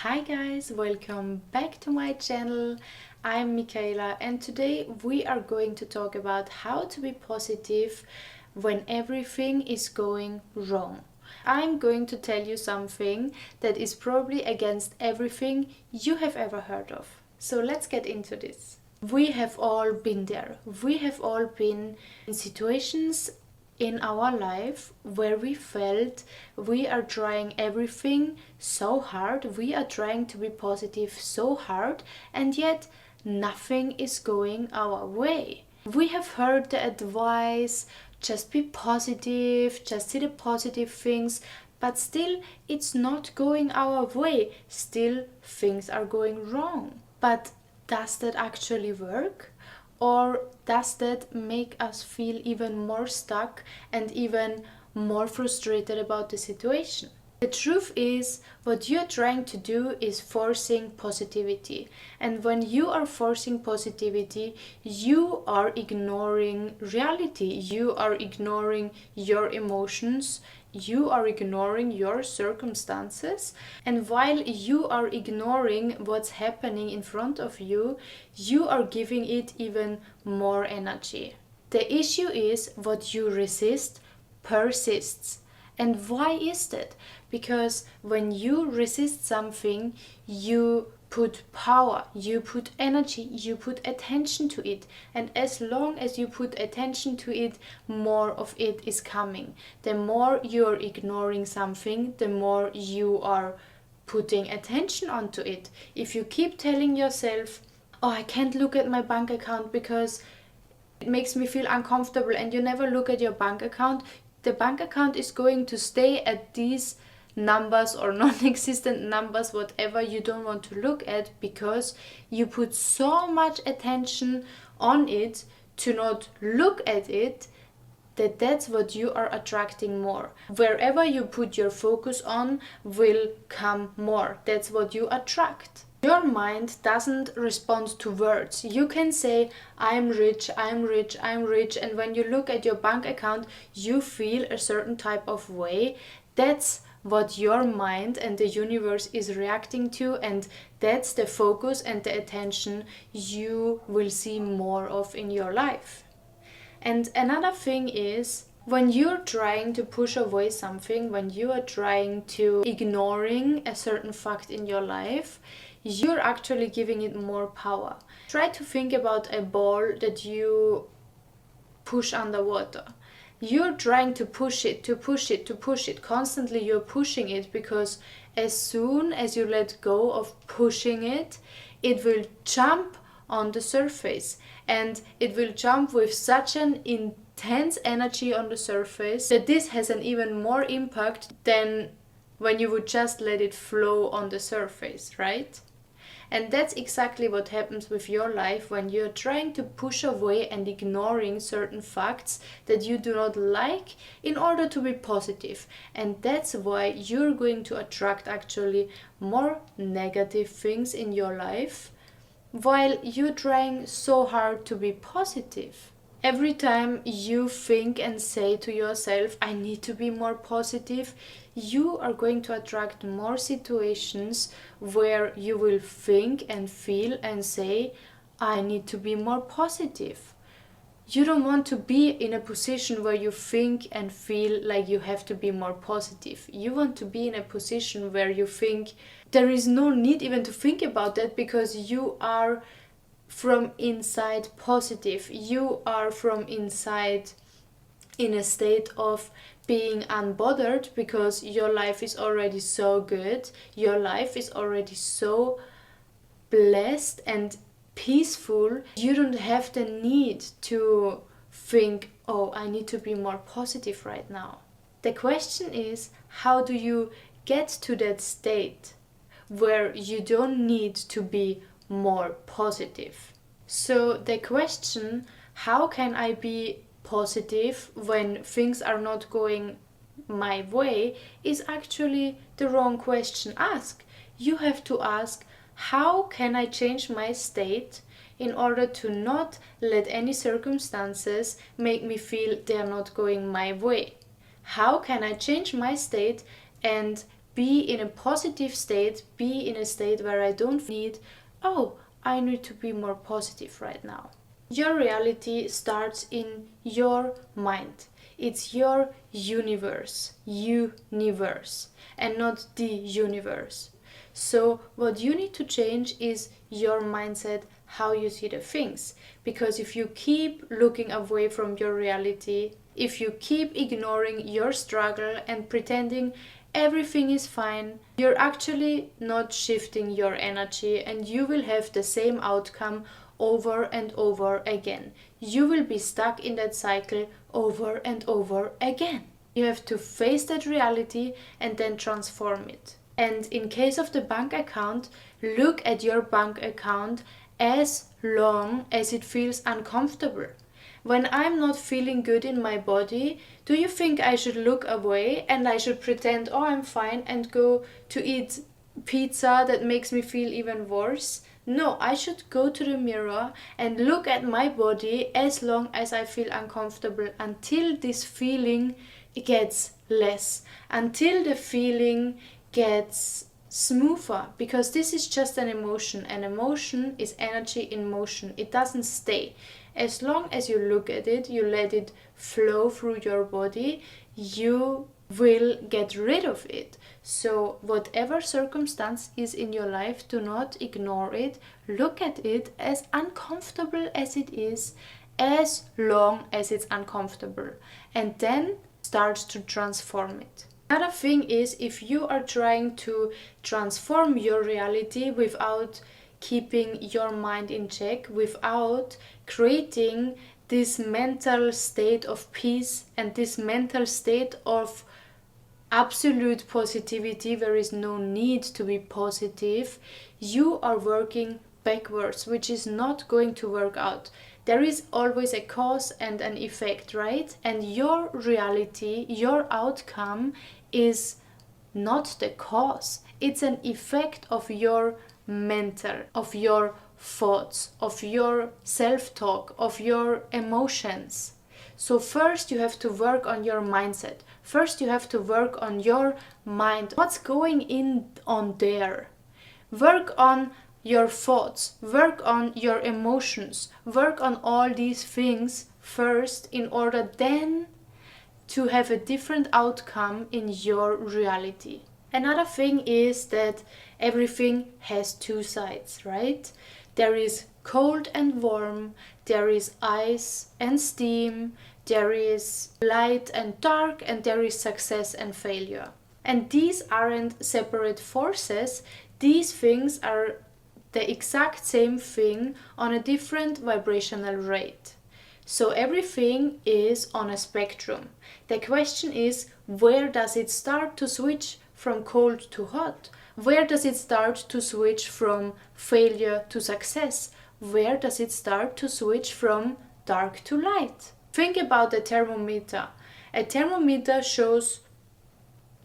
Hi guys, welcome back to my channel. I'm Michaela and today we are going to talk about how to be positive when everything is going wrong. I'm going to tell you something that is probably against everything you have ever heard of. So let's get into this. We have all been there. We have all been in situations in our life where we felt we are trying everything so hard, we are trying to be positive so hard, and yet nothing is going our way. We have heard the advice, just be positive, just see the positive things, but still it's not going our way. Still things are going wrong. But does that actually work? Or does that make us feel even more stuck and even more frustrated about the situation? The truth is, what you're trying to do is forcing positivity. And when you are forcing positivity, you are ignoring reality. You are ignoring your emotions. You are ignoring your circumstances. And while you are ignoring what's happening in front of you, you are giving it even more energy. The issue is what you resist persists. And why is that? Because when you resist something, you put power, you put energy, you put attention to it. And as long as you put attention to it, more of it is coming. The more you're ignoring something, the more you are putting attention onto it. If you keep telling yourself, oh, I can't look at my bank account because it makes me feel uncomfortable, and you never look at your bank account, the bank account is going to stay at these numbers or non-existent numbers, whatever you don't want to look at, because you put so much attention on it to not look at it, that's what you are attracting more. Wherever you put your focus on will come more. That's what you attract. Your mind doesn't respond to words. You can say, I'm rich, I'm rich, I'm rich, and when you look at your bank account, you feel a certain type of way. That's what your mind and the universe is reacting to, and that's the focus and the attention you will see more of in your life. And another thing is, when you're trying to push away something, when you are trying to ignoring a certain fact in your life, you're actually giving it more power. Try to think about a ball that you push underwater. You're trying to push it, to push it, to push it. Constantly you're pushing it, because as soon as you let go of pushing it, it will jump on the surface, and it will jump with such an intense energy on the surface that this has an even more impact than when you would just let it flow on the surface, right? And that's exactly what happens with your life when you're trying to push away and ignoring certain facts that you do not like in order to be positive. And that's why you're going to attract actually more negative things in your life, while you're trying so hard to be positive. Every time you think and say to yourself, I need to be more positive, you are going to attract more situations where you will think and feel and say, I need to be more positive. You don't want to be in a position where you think and feel like you have to be more positive. You want to be in a position where you think there is no need even to think about that, because you are from inside positive. You are from inside in a state of being unbothered, because your life is already so good. Your life is already so blessed and peaceful. You don't have the need to think, oh, I need to be more positive right now. The question is, how do you get to that state where you don't need to be more positive? So the question, how can I be positive when things are not going my way, is actually the wrong question to ask. You have to ask, how can I change my state in order to not let any circumstances make me feel they are not going my way? How can I change my state and be in a positive state, be in a state where I don't need, oh, I need to be more positive right now. Your reality starts in your mind. It's your universe, and not the universe. So what you need to change is your mindset, how you see the things. Because if you keep looking away from your reality, if you keep ignoring your struggle and pretending everything is fine, you're actually not shifting your energy, and you will have the same outcome over and over again. You will be stuck in that cycle over and over again. You have to face that reality and then transform it. And in case of the bank account, look at your bank account as long as it feels uncomfortable. When I'm not feeling good in my body, do you think I should look away and I should pretend, oh, I'm fine, and go to eat pizza that makes me feel even worse? No, I should go to the mirror and look at my body as long as I feel uncomfortable, until this feeling gets less, until the feeling gets smoother, because this is just an emotion. An emotion is energy in motion. It doesn't stay. As long as you look at it, you let it flow through your body, you will get rid of it. So whatever circumstance is in your life, do not ignore it. Look at it as uncomfortable as it is, as long as it's uncomfortable, and then start to transform it. Another thing is, if you are trying to transform your reality without keeping your mind in check, without creating this mental state of peace and this mental state of absolute positivity, there is no need to be positive, you are working backwards, which is not going to work out. There is always a cause and an effect, right? And your reality, your outcome is not the cause. It's an effect of your mental, of your thoughts, of your self-talk, of your emotions. So first you have to work on your mindset. First you have to work on your mind. What's going on there? Work on your thoughts, work on your emotions, work on all these things first, in order then to have a different outcome in your reality. Another thing is that everything has two sides, right? There is cold and warm, there is ice and steam, there is light and dark, and there is success and failure. And these aren't separate forces, these things are the exact same thing on a different vibrational rate. So everything is on a spectrum. The question is, where does it start to switch from cold to hot? Where does it start to switch from failure to success? Where does it start to switch from dark to light? Think about a thermometer. A thermometer shows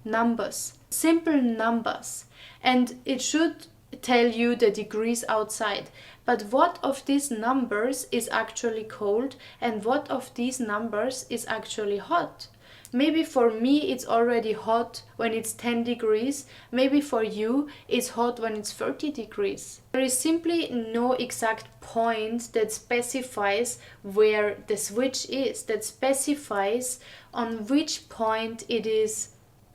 numbers, simple numbers, and it should tell you the degrees outside. But what of these numbers is actually cold, and what of these numbers is actually hot? Maybe for me it's already hot when it's 10 degrees, maybe for you it's hot when it's 30 degrees. There is simply no exact point that specifies where the switch is, that specifies on which point it is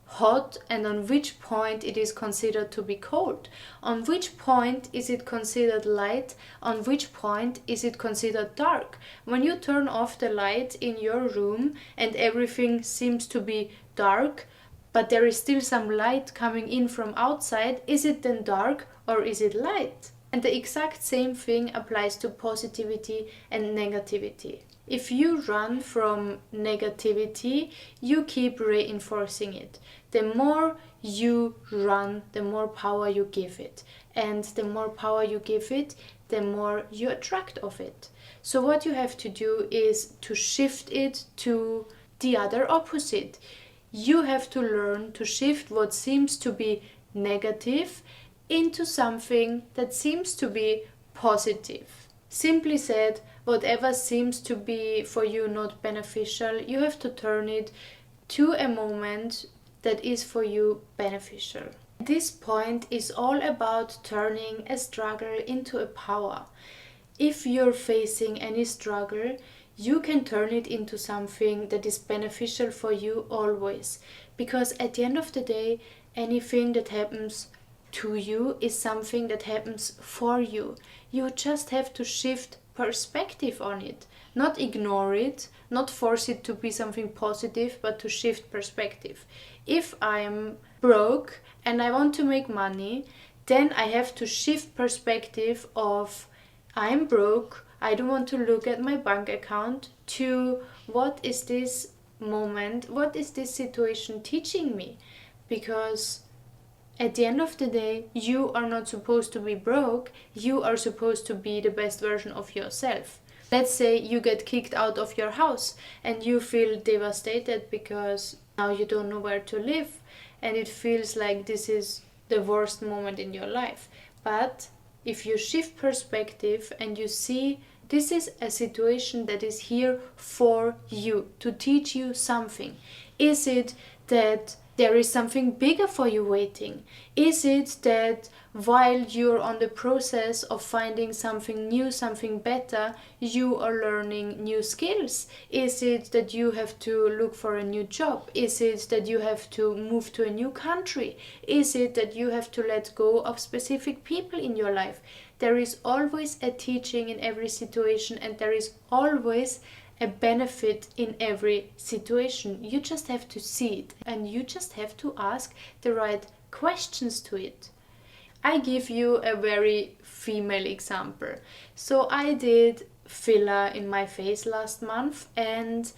hot and on which point it is considered to be cold. On which point is it considered light? On which point is it considered dark? When you turn off the light in your room and everything seems to be dark, but there is still some light coming in from outside, is it then dark or is it light? And the exact same thing applies to positivity and negativity. If you run from negativity, you keep reinforcing it. The more you run, the more power you give it. And the more power you give it, the more you attract of it. So what you have to do is to shift it to the other opposite. You have to learn to shift what seems to be negative into something that seems to be positive. Simply said, whatever seems to be for you not beneficial, you have to turn it to a moment that is for you beneficial. This point is all about turning a struggle into a power. If you're facing any struggle, you can turn it into something that is beneficial for you always. Because at the end of the day, anything that happens to you is something that happens for you. You just have to shift perspective on it. Not ignore it, not force it to be something positive, but to shift perspective. If I'm broke and I want to make money, then I have to shift perspective of I'm broke, I don't want to look at my bank account, to what is this moment, what is this situation teaching me? Because at the end of the day, you are not supposed to be broke, you are supposed to be the best version of yourself. Let's say you get kicked out of your house and you feel devastated because now you don't know where to live and it feels like this is the worst moment in your life. But if you shift perspective and you see this is a situation that is here for you, to teach you something. Is it that there is something bigger for you waiting? Is it that while you're on the process of finding something new, something better, you are learning new skills? Is it that you have to look for a new job? Is it that you have to move to a new country? Is it that you have to let go of specific people in your life? There is always a teaching in every situation, and there is always a benefit in every situation. You just have to see it, and you just have to ask the right questions to it. I give you a very female example. So I did filler in my face last month, and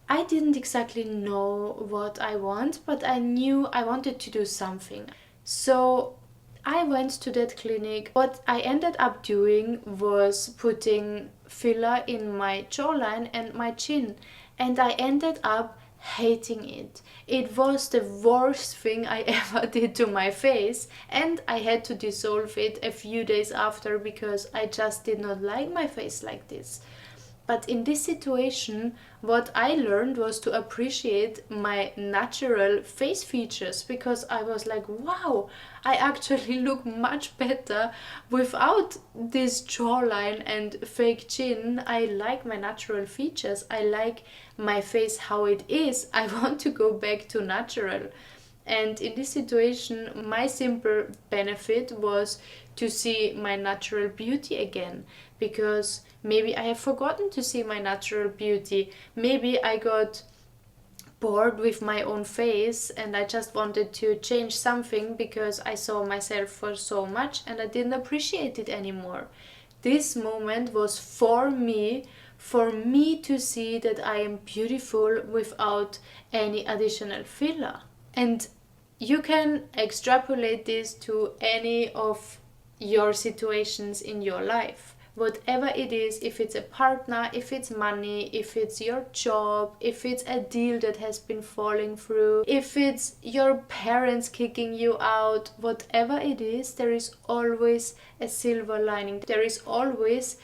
I didn't exactly know what I want, but I knew I wanted to do something. So I went to that clinic. What I ended up doing was putting filler in my jawline and my chin, and I ended up hating it. It was the worst thing I ever did to my face, and I had to dissolve it a few days after because I just did not like my face like this. But in this situation, what I learned was to appreciate my natural face features, because I was like, wow, I actually look much better without this jawline and fake chin. I like my natural features. I like my face how it is. I want to go back to natural. And in this situation, my simple benefit was to see my natural beauty again, because maybe I have forgotten to see my natural beauty. Maybe I got bored with my own face and I just wanted to change something because I saw myself for so much and I didn't appreciate it anymore. This moment was for me to see that I am beautiful without any additional filler. And you can extrapolate this to any of your situations in your life. Whatever it is, if it's a partner, if it's money, if it's your job, if it's a deal that has been falling through, if it's your parents kicking you out, whatever it is, there is always a silver lining. There is always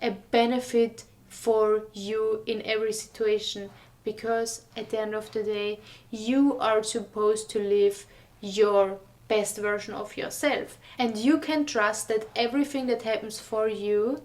a benefit for you in every situation, because at the end of the day, you are supposed to live your best version of yourself, and you can trust that everything that happens for you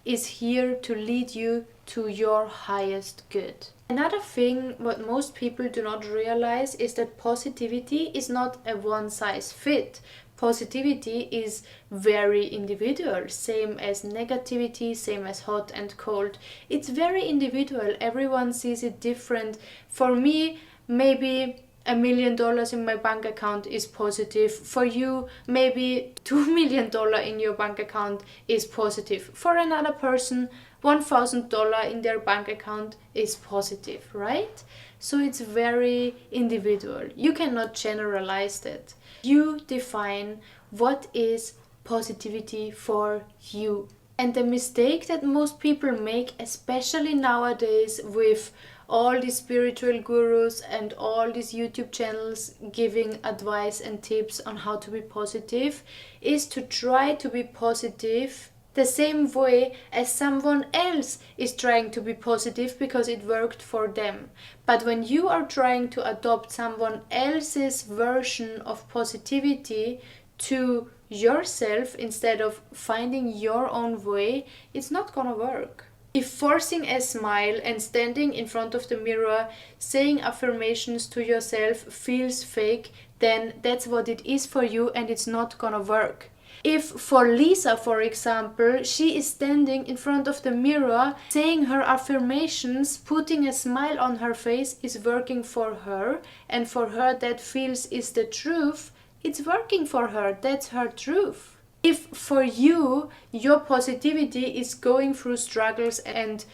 is here to lead you to your highest good. Another thing what most people do not realize is that positivity is not a one size fit. Positivity is very individual, same as negativity, same as hot and cold. It's very individual. Everyone sees it different. For me, maybe $1 million in my bank account is positive. For you, maybe $2 million in your bank account is positive. For another person, $1,000 in their bank account is positive, right? So it's very individual. You cannot generalize that. You define what is positivity for you. And the mistake that most people make, especially nowadays with all these spiritual gurus and all these YouTube channels giving advice and tips on how to be positive, is to try to be positive the same way as someone else is trying to be positive because it worked for them. But when you are trying to adopt someone else's version of positivity to yourself instead of finding your own way, it's not gonna work. If forcing a smile and standing in front of the mirror saying affirmations to yourself feels fake, then that's what it is for you and it's not gonna work. If for Lisa, for example, she is standing in front of the mirror saying her affirmations, putting a smile on her face is working for her, and for her that feels is the truth, it's working for her, that's her truth. If for you, your positivity is going through struggles and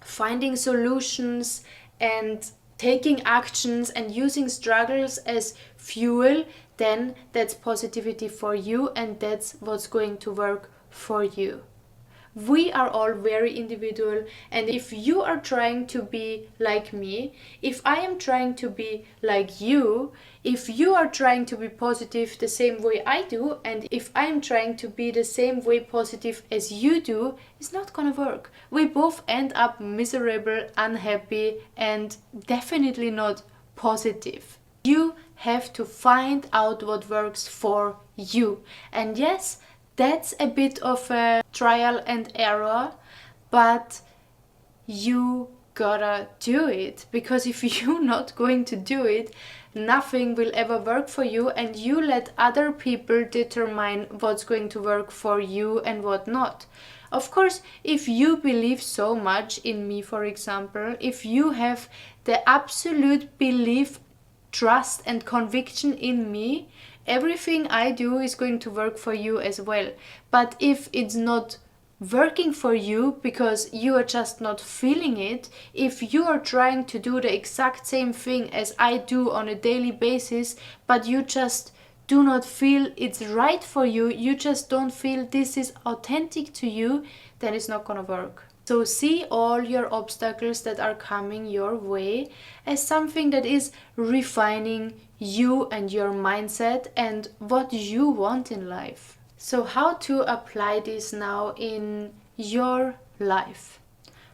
finding solutions and taking actions and using struggles as fuel, then that's positivity for you and that's what's going to work for you. We are all very individual, and if you are trying to be like me, if I am trying to be like you, if you are trying to be positive the same way I do, and if I'm trying to be the same way positive as you do, it's not gonna work. We both end up miserable, unhappy, and definitely not positive. You have to find out what works for you. And yes, that's a bit of a trial and error, but you gotta do it, because if you're not going to do it, nothing will ever work for you, and you let other people determine what's going to work for you and what not. Of course, if you believe so much in me, for example, if you have the absolute belief, trust and conviction in me, everything I do is going to work for you as well. But if it's not working for you because you are just not feeling it, if you are trying to do the exact same thing as I do on a daily basis, but you just do not feel it's right for you, you just don't feel this is authentic to you, then it's not gonna work. So see all your obstacles that are coming your way as something that is refining you and your mindset and what you want in life. So how to apply this now in your life?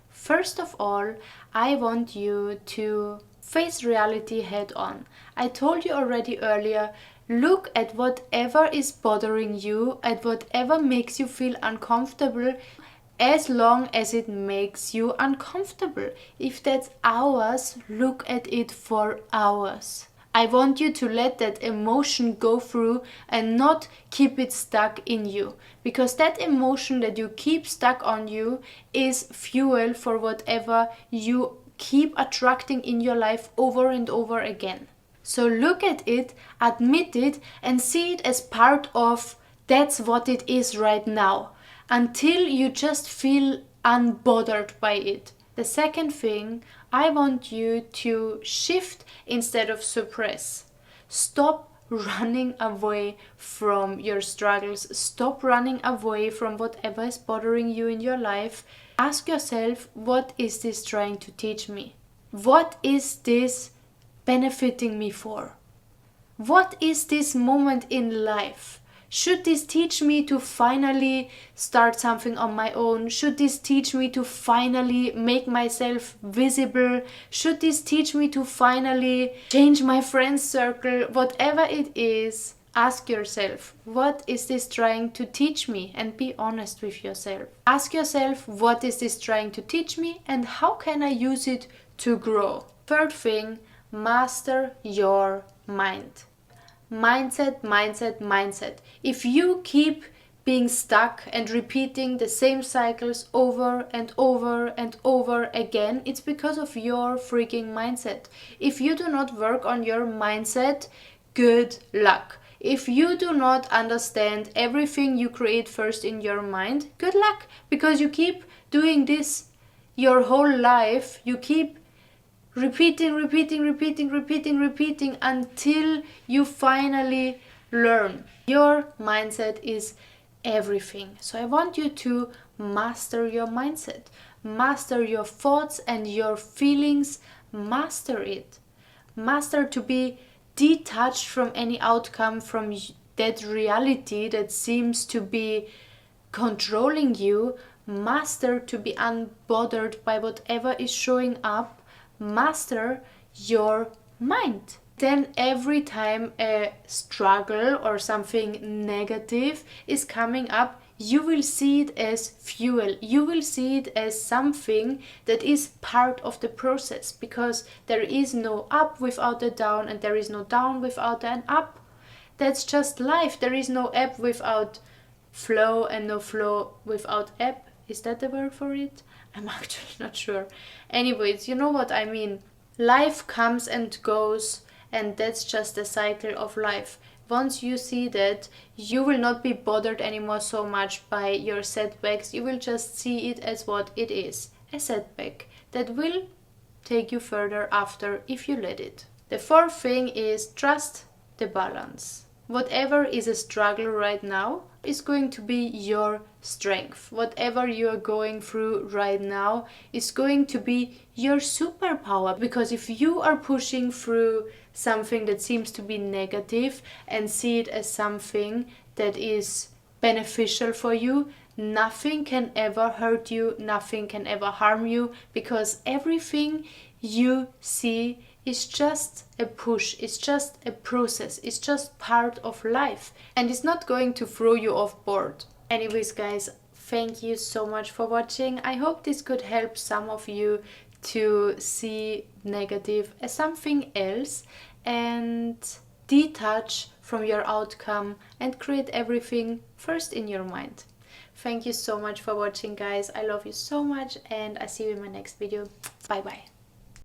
First of all, I want you to face reality head on. I told you already earlier, look at whatever is bothering you, at whatever makes you feel uncomfortable, as long as it makes you uncomfortable. If that's hours, look at it for hours. I want you to let that emotion go through and not keep it stuck in you, because that emotion that you keep stuck on you is fuel for whatever you keep attracting in your life over and over again. So look at it, admit it, and see it as part of that's what it is right now, until you just feel unbothered by it. The second thing, I want you to shift instead of suppress. Stop running away from your struggles. Stop running away from whatever is bothering you in your life. Ask yourself, what is this trying to teach me? What is this benefiting me for? What is this moment in life? Should this teach me to finally start something on my own? Should this teach me to finally make myself visible? Should this teach me to finally change my friends circle? Whatever it is, ask yourself, what is this trying to teach me? And be honest with yourself. Ask yourself, what is this trying to teach me and how can I use it to grow? Third thing, master your mind. Mindset, mindset, mindset. If you keep being stuck and repeating the same cycles over and over and over again, it's because of your freaking mindset. If you do not work on your mindset, good luck. If you do not understand everything you create first in your mind, good luck, because you keep doing this your whole life. You keep repeating until you finally learn. Your mindset is everything. So I want you to master your mindset. Master your thoughts and your feelings. Master it. Master to be detached from any outcome, from that reality that seems to be controlling you. Master to be unbothered by whatever is showing up. Master your mind. Then every time a struggle or something negative is coming up, you will see it as fuel. You will see it as something that is part of the process, because there is no up without a down, and there is no down without an up. That's just life. There is no ebb without flow, and no flow without ebb. Is that the word for it? I'm actually not sure. Anyways, you know what I mean. Life comes and goes, and that's just the cycle of life. Once you see that, you will not be bothered anymore so much by your setbacks. You will just see it as what it is, a setback that will take you further after if you let it. The fourth thing is trust the balance. Whatever is a struggle right now is going to be your strength. Whatever you are going through right now is going to be your superpower. Because if you are pushing through something that seems to be negative and see it as something that is beneficial for you, nothing can ever hurt you, nothing can ever harm you, because everything you see is just a push, it's just a process, it's just part of life, and it's not going to throw you off board. Anyways, guys, thank you so much for watching. I hope this could help some of you to see negative as something else and detach from your outcome and create everything first in your mind. Thank you so much for watching, guys. I love you so much, and I see you in my next video. Bye bye.